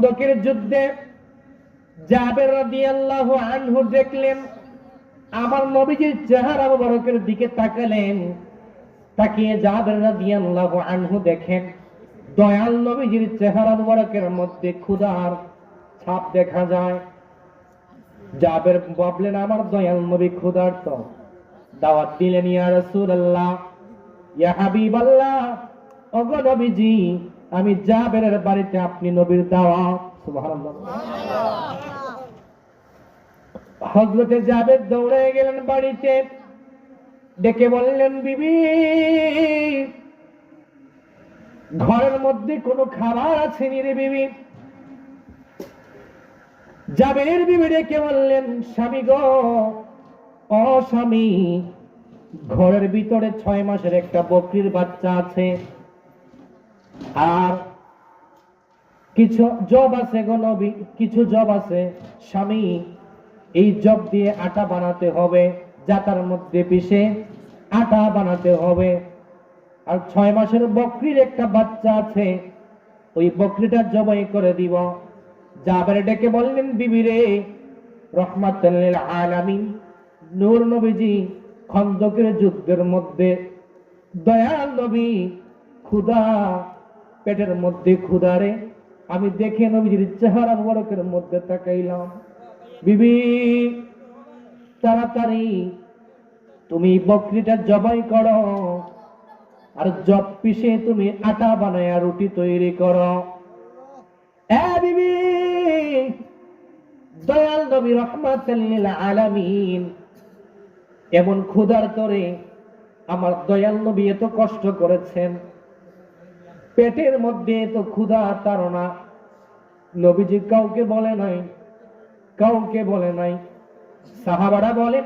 খন্দকের যুদ্ধে জাবের রাদিয়াল্লাহু আনহু দেখলেন, আমার নবীজির চেহারা মুবারকের দিকে তাকালেন। তাকিয়ে জাবের রাদিয়াল্লাহু আনহু দেখেন দয়াল নবীজির চেহারা মুবারকের মধ্যে ক্ষুধার ছাপ দেখা যায়। জাবের ভাবলেন, আমার দয়াল নবী ক্ষুধার্ত। দাওয়াত দিলেন, ইয়া রাসূলুল্লাহ, ইয়া হাবিবাল্লাহ, ওগো নবীজি, আমি জাবেরের বাড়িতে আপনি নবীর দাওয়াত। সুবহানাল্লাহ। হযরতে জাবের দৌড়ে গেলেন বাড়িতে, ডেকে বললেন, বিবি, ঘরের মধ্যে কোনো খাবার আছে নি রে বিবি? জাবের বিবি ডেকে বললেন, স্বামী গো, ও স্বামী, ঘরের ভিতরে 6 মাসের একটা বকরির বাচ্চা আছে, আর কিছু জব আছে গো নবী, কিছু জব আছে স্বামী। এই জব দিয়ে আটা বানাতে হবে, জাতার মধ্যে পিষে আটা বানাতে হবে। আর 6 মাসের বকরির একটা বাচ্চা আছে, ওই বকরিটা জবাই করে দিব। জাবের ডেকে বললেন, বিবি রে, রহমাতুল লিল আলামিন নূর নবীজি খন্দকের যুদ্ধের মধ্যে দয়াল নবী ক্ষুধা, পেটের মধ্যে ক্ষুধা রে, আমি দেখে নবীজির চেহারা মুবারকের মধ্যে তাকাইলাম। বিবি, তাড়াতাড়ি তুমি বকরিটা জবাই করো, আর জব পিষে তুমি আটা বানায়া রুটি তৈরি করো। বিবি, দয়াল নবী রহমাতুল লিল আলামিন এমন ক্ষুধার তরে আমার দয়াল নবী এত কষ্ট করেছেন, পেটের মধ্যে এত ক্ষুধা তাড়না নবীজি কাউকে বলে নাই, কাউকে বলে নাই। সাহাবারা বলেন,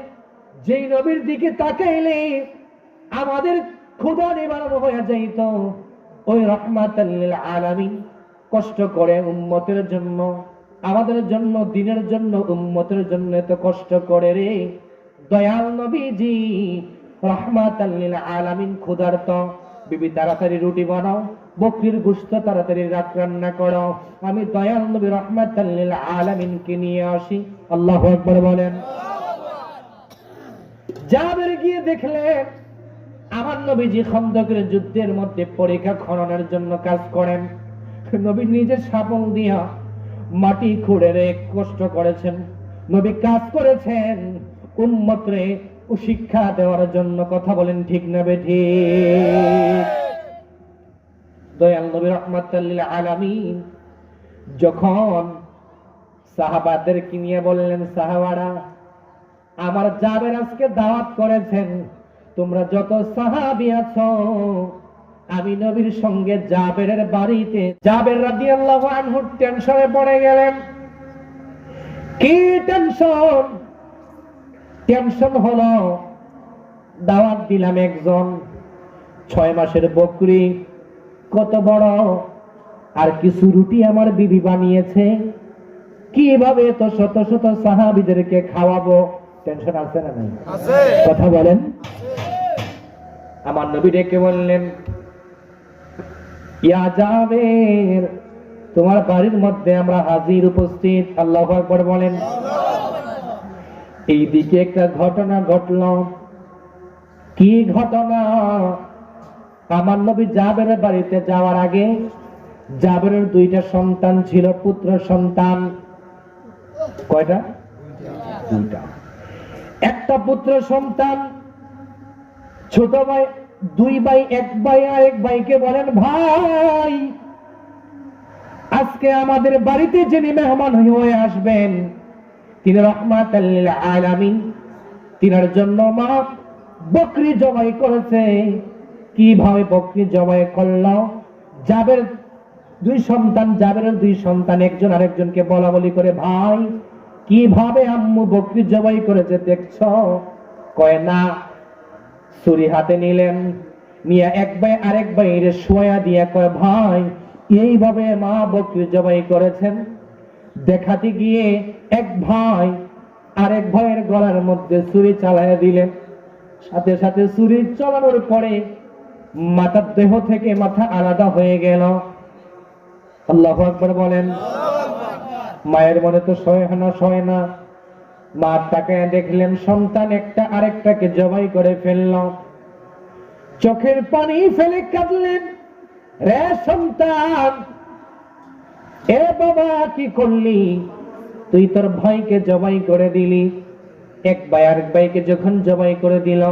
যেই নবীর দিকে তাকাইলে আমাদের ক্ষুধা নিবারণ হয়ে যাইত, ওই রহমাতুল লিল আলামিন কষ্ট করে উম্মতের জন্য, আমাদের জন্য, দিনের জন্য, উম্মতের জন্য এত কষ্ট করে রে। দয়াল নবীজি রহমাতুল লিল আলামিন ক্ষুধার্ত। বিবি, তাড়াতাড়ি রুটি বানাও, বকরির গোশত তাড়াতাড়ি রান্না করো, আমি দয়াল নবী রহমাতুল লিল আলামিনকে নিয়ে আসি। আল্লাহু আকবার বলেন। জাবের গিয়ে দেখলেন আমার নবীজি খন্দকের যুদ্ধের মধ্যে পরীক্ষা খননের জন্য কাজ করেন। নবী নিজের শাবল দিয়া মাটি খুঁড়ে রে কষ্ট করেছেন, নবী কাজ করেছেন উম্মতরে শিক্ষা দেওয়ার জন্য। কথা বলেন ঠিক না বেঠিক? দয়াল নবী রহমাতুল লিল আলামিন যখন সাহাবাদেরকে নিয়ে বললেন, সাহাবারা, আমার জাবের আজকে দাওয়াত করেছেন, তোমরা যত সাহাবী আছো আমি নবীর সঙ্গে জাবেরের বাড়িতে। জাবের রাদিয়াল্লাহু আনহু টেনশনে পড়ে গেলেন। কি টেনশন? টেনশন হলো, দাওয়াত দিলাম একজন, 6 মাসের বকরি কত বড়, আর কিছু রুটি আমার বিবি বানিয়েছে, কিভাবে তো শত শত সাহাবীদেরকে খাওয়াবো? টেনশন আছে না নাই? আছে। কথা বলেন। আমার নবী ডেকে বললেন, ইয়া জাবের, তোমার বাড়ির মধ্যে আমরা হাজির, উপস্থিত। আল্লাহু আকবার বলেন। এইদিকে একটা ঘটনা ঘটল। কি ঘটনা? আমার নবী জাবেরের বাড়িতে যাওয়ার আগে জাবেরের 2টা সন্তান ছিল, পুত্র সন্তান। কয়টা? 2টা। একটা পুত্র সন্তান, ছোট ভাই, 2 ভাই, এক ভাই আরেক ভাইকে বলেন, ভাই, আজকে আমাদের বাড়িতে যিনি মেহমান হয়ে আসবেন তিনি রহমাতুল লিল আলামিন, তিনার জন্য মা বকরি জবাই করেছে। কিভাবে বকরি জবাই করলো? জাবের 2 সন্তান, জাবেরের 2 সন্তান একজন আরেকজনকে বলা বলি করে, ভাই, কিভাবে আম্মু বকরি জবাই করেছে দেখছো? কয় না। ছুরি হাতে নিলেন, নিয়ে এক ভাই আরেক ভাইয়ের শোয়া দিয়া কয়, ভাই, এইভাবে মা বকরি জবাই করেছেন। দেখাতে গিয়ে এক ভাই আরেক ভাইয়ের গলার মধ্যে ছুরি চালাইয়া দিলেন। সাথে সাথে ছুরি চালানোর পরে মাথার দেহ থেকে মাথা আলাদা হয়ে গেল। আল্লাহু আকবার বলেন। মায়ের মনে তো সয় না। মা তাকায় দেখলেন সন্তান একটা আরেকটাকে জবাই করে ফেলল। চোখের পানি ফেলে কাঁদলেন, রে সন্তান, এ বাবা কি করলি? তুই তোর ভাইকে জবাই করে দিলি। এক ভাই আরেক ভাইকে যখন জবাই করে দিল,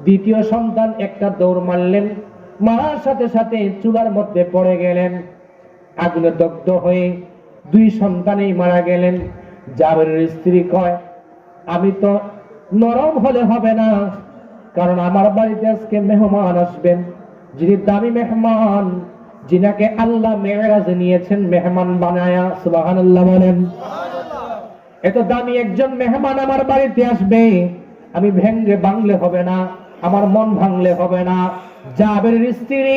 দ্বিতীয় সন্তান একটা দৌড় মারলেন, মারার সাথে সাথে চুলার মধ্যে পড়ে গেলেন, আগুনে দগ্ধ হয়ে দুই সন্তানেই মারা গেলেন। জাবেরের স্ত্রী কয়, আমি তো নরম হলে হবে না, কারণ আমার বাড়িতে আজকে মেহমান আসবেন, যিনি দামি মেহমান, যিনাকে আল্লাহ মেরাজে নিয়েছেন মেহমান বানায়া। সুবহানাল্লাহ বলেন। এত দামি একজন মেহমান আমার বাড়িতে আসবে, আমি ভেঙ্গে ভাঙলে হবে না, আমার মন ভাঙলে হবে না। জাবেরের স্ত্রী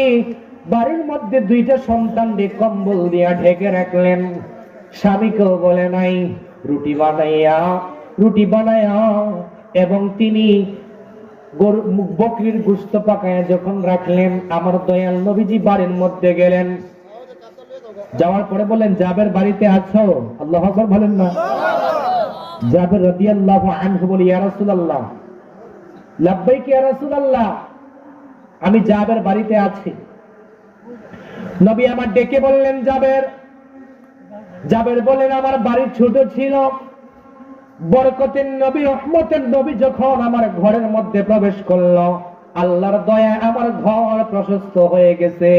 বাড়ির মধ্যে দুইটা সন্তানকে কম্বল দিয়া ঢেকে রাখলেন, স্বামীকেও বলে নাই, রুটি বানায়া এবং তিনি বকরির গোশত পাকায় যখন রাখলেন, আমার দয়াল নবীজি বাড়ির মধ্যে গেলেন। যাওয়ার পরে বলেন, জাবের বাড়িতে আছো? আল্লাহু আকবার বলেন না। জাবের রাদিয়াল্লাহু আনহু বলে, ইয়া রাসূলুল্লাহ। লাব্বাইক ইয়া রাসূলুল্লাহ, আমি জাবের বাড়িতে আছি। নবী আমার ডেকে বললেন, জাবের বলেন, আমার বাড়ি ছোট ছিল, বরকতের নবী, রহমতের নবী যখন আমার ঘরের মধ্যে প্রবেশ করলো, আল্লাহর দয়া আমার ঘর প্রশস্ত হয়ে গেছে।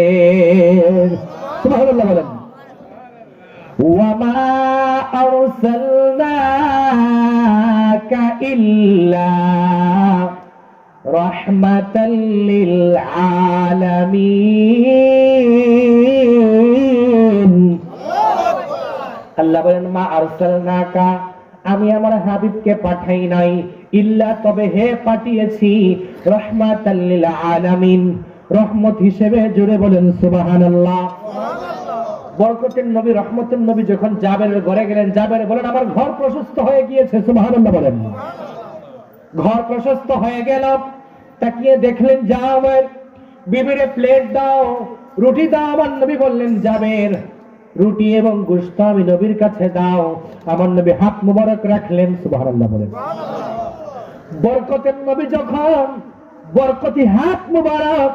সুবহানাল্লাহ বলেন। ওয়ামা আরসালনাকা ইল্লা রাহমাতাল লিল আলামিন। আল্লাহ বলেন, মা আরসালনাকা, আমি আমার হাবিবকে পাঠাই নাই, ইল্লা, তবে হে পাঠিয়েছি, রাহমাতাল লিল আলামিন, রহমত হিসেবে। জোরে বলেন সুবহানাল্লাহ। বরকতের নবী, রহমতের নবী যখন জাবেরের ঘরে গেলেন, জাবের বলেন, আমার ঘর প্রশস্ত হয়ে গিয়েছে। সুবহানাল্লাহ বলেন। ঘর প্রশস্ত হয়ে গেল। তাকিয়ে দেখলেন, জাবের, বিবিরে প্লেট দাও, রুটি দাও। আমার নবী বললেন, জাবের, রুটি এবং গোশত আমি নবীর কাছে দাও। আমার নবী হাত মুবারক রাখলেন। সুবহানাল্লাহ বলেন। বরকতের নবী যখন বরকতি হাত মুবারক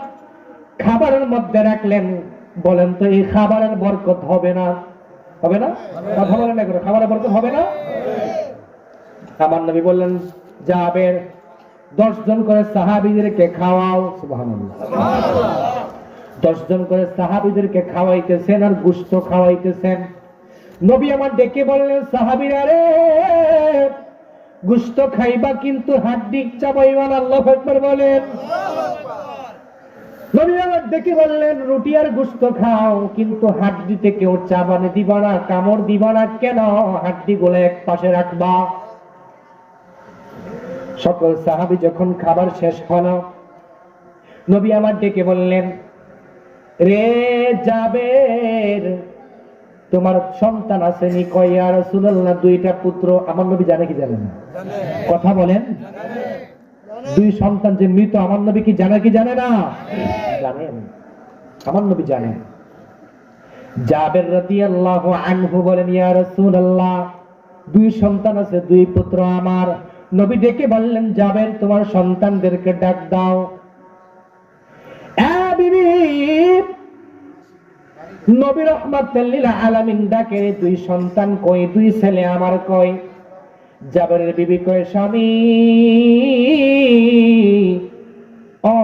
খাবারের মধ্যে রাখলেন, বলেন তো এই খাবারের বরকত হবে না? হবে না? কথা বলেন না, খাবারের বরকত হবে না? আমার নবী বললেন, জাবের, 10 জন করে সাহাবীদেরকে খাওয়াও। সুবহানাল্লাহ। 10 জন করে সাহাবীদেরকে খাওয়াইতেছেন আর গোশত খাওয়াইতেছেন। নবী আমার ডেকে বললেন, সাহাবীরা রে, গোশত খাইবা কিন্তু হাড্ডি চাবাইবা না। আল্লাহু আকবার বলেন। নবী আমার ডেকে বললেন, রুটি আর গোশত খাও, কিন্তু হাড্ডিতে কেউ চাবানে দিবা না, কামড় দিবা না। কেন? হাড্ডি গুলো এক পাশে রাখবা। সকল সাহাবী যখন খাবার শেষ হলো, নবী আমার ডেকে বললেন, রে জাবের, তোমার সন্তান আসেনি? কয়, ইয়া রাসূলুল্লাহ, 2টা পুত্র। আমার নবী জানে কি জানে না? কথা বলেন। 2 সন্তান যে মৃত, আমার নবী কি জানে কি জানে না? জানেন, আমার নবী জানেন। জাবের রাদিয়াল্লাহু আনহু বলেন, ইয়া রাসূলুল্লাহ, 2 সন্তান আছে, 2 পুত্র আমার। নবী ডেকে বললেন, জাবের, তোমার সন্তানদেরকে ডাক দাও। বিবি, নবী রহমাতুল লিল আলামিন ডাকে, 2 সন্তান কই? 2 ছেলে আমার কই? জাবেরের বিবি কয়, স্বামী, ও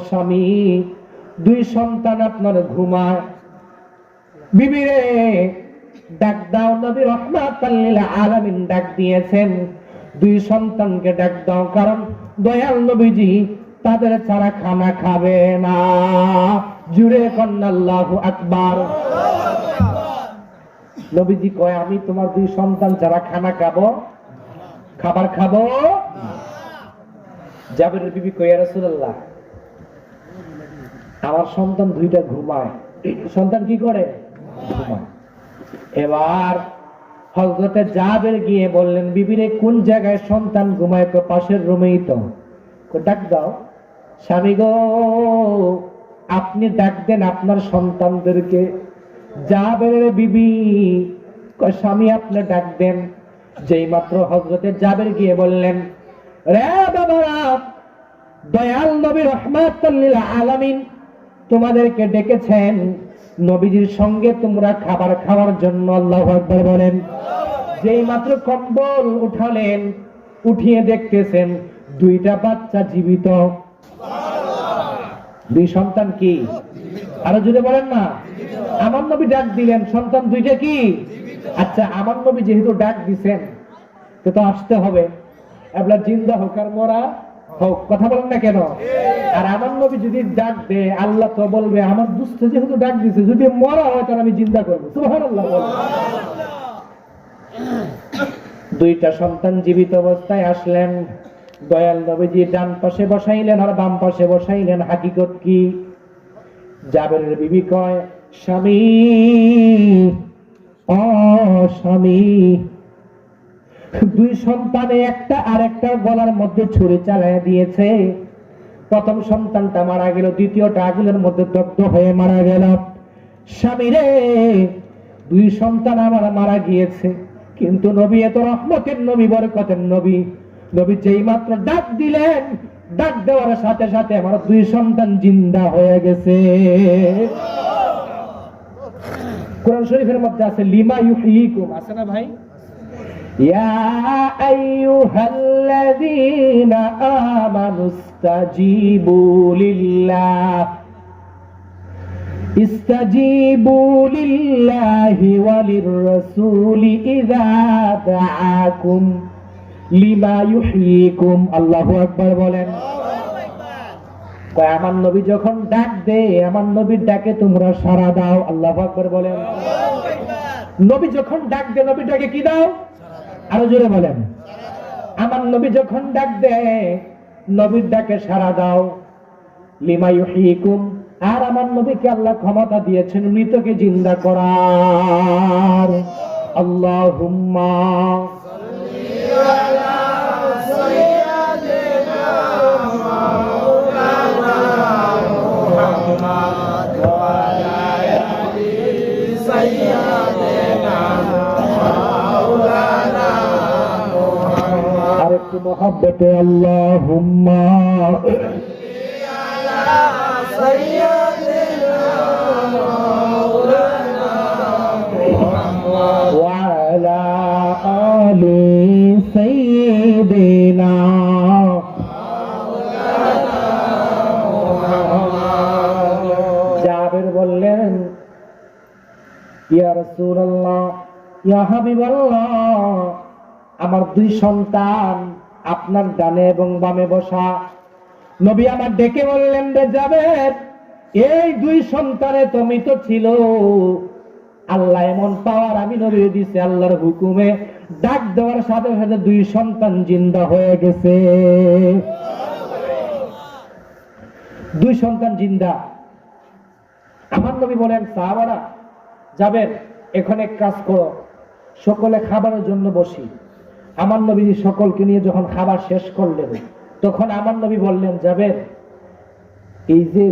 স্বামী, 2 সন্তান আপনার ঘুমায়। বিবি রে, ডাক দাও। নবী রহমাতুল লিল আলামিন ডাক দিয়েছেন, 2 সন্তানকে ডাক দাও, কারণ দয়াল নবীজি তাদের ছাড়া খানা খাবে না। জুড়ে কন্যা আল্লাহু আকবার। নবীজি কয়, আমি তোমার 2 সন্তান ছাড়া খানা খাবো, খাবার খাবো? জাবেরের বিবি কয়, ইয়া রাসূলুল্লাহ, আমার সন্তান 2টা ঘুমায়। সন্তান কি করে? ঘুমায়। এবার হযরতে জাবের গিয়ে বললেন, বিবিরে, কোন জায়গায় সন্তান ঘুমায়? পাশের রুমেই তো। ডাক দাও। স্বামী গো, আপনি ডাক দেন আপনার সন্তানদেরকে। জাবেরের বিবি কয় স্বামী আপনি ডাক দেন। যেই মাত্র হযরতে জাবের গিয়ে বললেন, রে বাবারা, দয়াল নবী রাহমাতুল লিল আলামিন তোমাদেরকে ডেকেছেন, নবীজির সঙ্গে তোমরা খাবার খাওয়ার জন্য। আল্লাহু আকবার বলেন। যেই মাত্র কম্বল উঠালেন, উঠিয়ে দেখতেছেন দুইটা বাচ্চা জীবিত। দুই সন্তান কি? আরো যদি বলেন না। আমার নবী ডাক দিলেন, সন্তান দুইটা কি? আচ্ছা, আমার নবী যেহেতু ডাক দিছেন তো আসতে হবে, এবার জিন্দা হোক আর মরা হোক। কথা বলেন না কেন? আর আমার নবী যদি ডাক দেয়, আল্লাহ তো বলবে আমার দুস্থ যেহেতু ডাক দিছে, যদি মরা হয় তাহলে আমি জিন্দা করবো। সুবহানাল্লাহ। দুইটা সন্তান জীবিত অবস্থায় আসলেন। দয়াল নবীজি ডান পাশে বসাইলেন আর বাম পাশে বসাইলেন। হাকিকত কি? জাবেরের বিবি কয়, স্বামী ও স্বামী, দুই সন্তানে একটা আরেকটা গলার মধ্যে ছুরি চালায় দিয়েছে। প্রথম সন্তানটা মারা গেল, দ্বিতীয়টা আগুনের মধ্যে দগ্ধ হয়ে মারা গেল। স্বামী রে, দুই সন্তান আমার মারা গিয়েছে, কিন্তু নবী এত রহমতের নবী, বরকতের নবী। নবী যেই মাত্র ডাক দিলেন, ডাক দেওয়ার সাথে সাথে আমার দুই সন্তান জিন্দা হয়ে গেছে। কোরআন শরীফের মধ্যে আছে লিমা ইউহয়িকুম, আছে না ভাই? ইয়া আইয়ুহাল্লাযীনা আমানুস্তাজিবু লিল্লাহ ইস্তাজিবু লিল্লাহি ওয়ালির রাসূলি ইযা দাআকুম লিমা ইউহয়িকুম। আল্লাহু আকবার বলেন। কয় আমার নবী যখন ডাক দেয়, আমার নবীর ডাকে তোমরা সাড়া দাও। আল্লাহু আকবার বলেন। নবী যখন ডাক দেয়, নবীর ডাকে কি দাও? আরো জোরে বলেন। আমার নবী যখন ডাক দেয়, নবীর ডাকে সাড়া দাও। লিমা ইউহয়িকুম। আর আমার নবীকে আল্লাহ ক্ষমতা দিয়েছেন মৃতকে জিন্দা করার। আল্লাহুম্মা সাল্লি আলা সাইয়্যিদিনা মাওলানা মুহাম্মদ ওয়া আলা আলি সাইয়্যিদিনা মাওলানা মুহাম্মদ। আরেকটু মহব্বতে আল্লাহুম্মা সাল্লি আলা সাইয়্যিদিনা মাওলানা মুহাম্মদ ওয়া আলা আলি সাইয়্যিদিনা মাওলানা মুহাম্মদ। জাবের বললেন, ইয়া রাসূলুল্লাহ, ইয়া হাবিবাল্লাহ, আমার দুই সন্তান আপনার ডানে এবং বামে বসা। নবী আমার ডেকে বললেন, রে জাবের, এই দুই সন্তানে তো মৃত ছিল, আল্লাহ এমন পাওয়ার আমি নবী দিছে, আল্লাহর হুকুমে ডাক দেওয়ার সাথে সাথে দুই সন্তান জিন্দা হয়ে গেছে। দুই সন্তান জিন্দা। আমার নবী বলেন, সাহাবারা, জাবের এখানে কাজ করো, সকলে খাবারের জন্য বসি। আমার নবী সকলকে নিয়ে যখন খাবার শেষ করলেন, তখন আমার নবী বললেন, জাবের, এই যে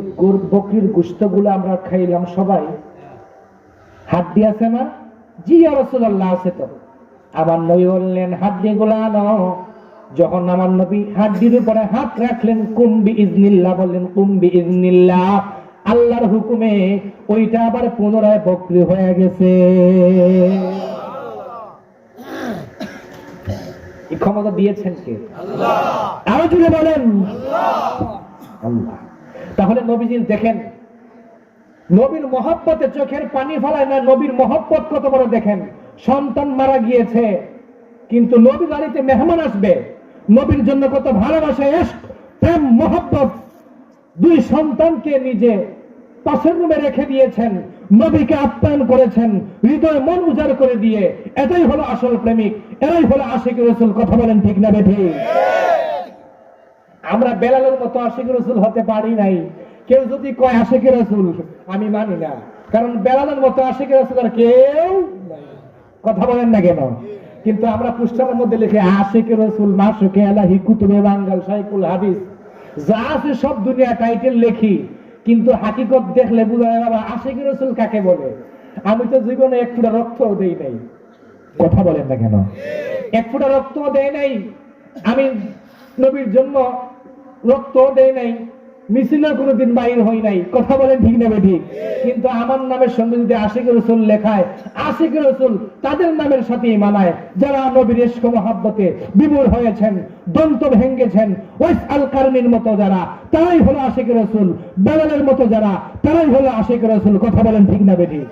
বকরির গোশতগুলো আমরা খাইলাম সবাই, হাড্ডি আছে না? জি ইয়া রাসূলুল্লাহ, আছে তো। আমার নবী বললেন, হাড্ডিগুলো আনো। যখন আমার নবী হাড্ডির উপরে হাত রাখলেন, কুম বিইজনিল্লাহ বললেন, কুম বিইজনিল্লাহ, আল্লাহর হুকুমে ওইটা আবার পুনরায় বকরি হয়ে গেছে। এই ক্ষমতা দিয়েছেন কে? আল্লাহ। আরো জুড়ে বলেন, আল্লাহ। তাহলে নবীজির দেখেন, নবীর মহব্বতে চোখের পানি ফেলায় না, নবীর মহব্বত কত বড় দেখেন। সন্তান মারা গিয়েছে, কিন্তু নবী বাড়িতে মেহমান আসবে, নবীর জন্য কত ভালোবাসা, ইশক, প্রেম, মহব্বত। দুই সন্তানকে নিজে পাশের রুমে রেখে দিয়েছেন, নবীকে আপ্যায়ন করেছেন, হৃদয় মন উজাড় করে দিয়ে। এটাই হলো আসল প্রেমিক, এরাই হলো আশিক রাসূল। কথা বলেন ঠিক না বেঠিক? আমরা বেলালের মতো আশিক রাসূল হতে পারি নাই। কেউ যদি কয় আশিক রাসূল, আমি মানি না, কারণ বেলালের মতো আশিক রাসূল আর কেউ নাই। কথা বলেন না কেন? কিন্তু আমরা পুস্তকের মধ্যে লিখে আশিক রাসূল, মাশুকে আলাহি, কুতুবে বাঙ্গাল, শাইখুল হাদিস, যা আছে সব দুনিয়া টাইটেল লিখি, কিন্তু হাকিকত দেখলে বুঝা যায় বাবা আশিক রাসূল কাকে বলে। আমি তো জীবনে একটু রক্তও দেই নাই। কথা বলেন না কেন? এক ফোঁটা রক্ত দেয় নাই, আমি নবীর জন্য রক্ত দেয় নাই, মিছিলে কোনোদিন বাইর হই নাই, কথা বলেন ঠিক না ঠিক? কিন্তু আমার নামের সঙ্গে যদি আশিক রাসূল লেখায়, আশিক রাসূল তাদের নামের সাথেই মানায় যারা নবীর ইশক মহব্বতে বিমূঢ় হয়েছেন, দন্ত ভেঙ্গেছেন। ওয়াইস আল কারনির মতো যারা, তারাই হলো আশিক রাসূল। বেলালের মতো যারা, তারাই হলো আশিক রাসূল। কথা বলেন ঠিক না ঠিক?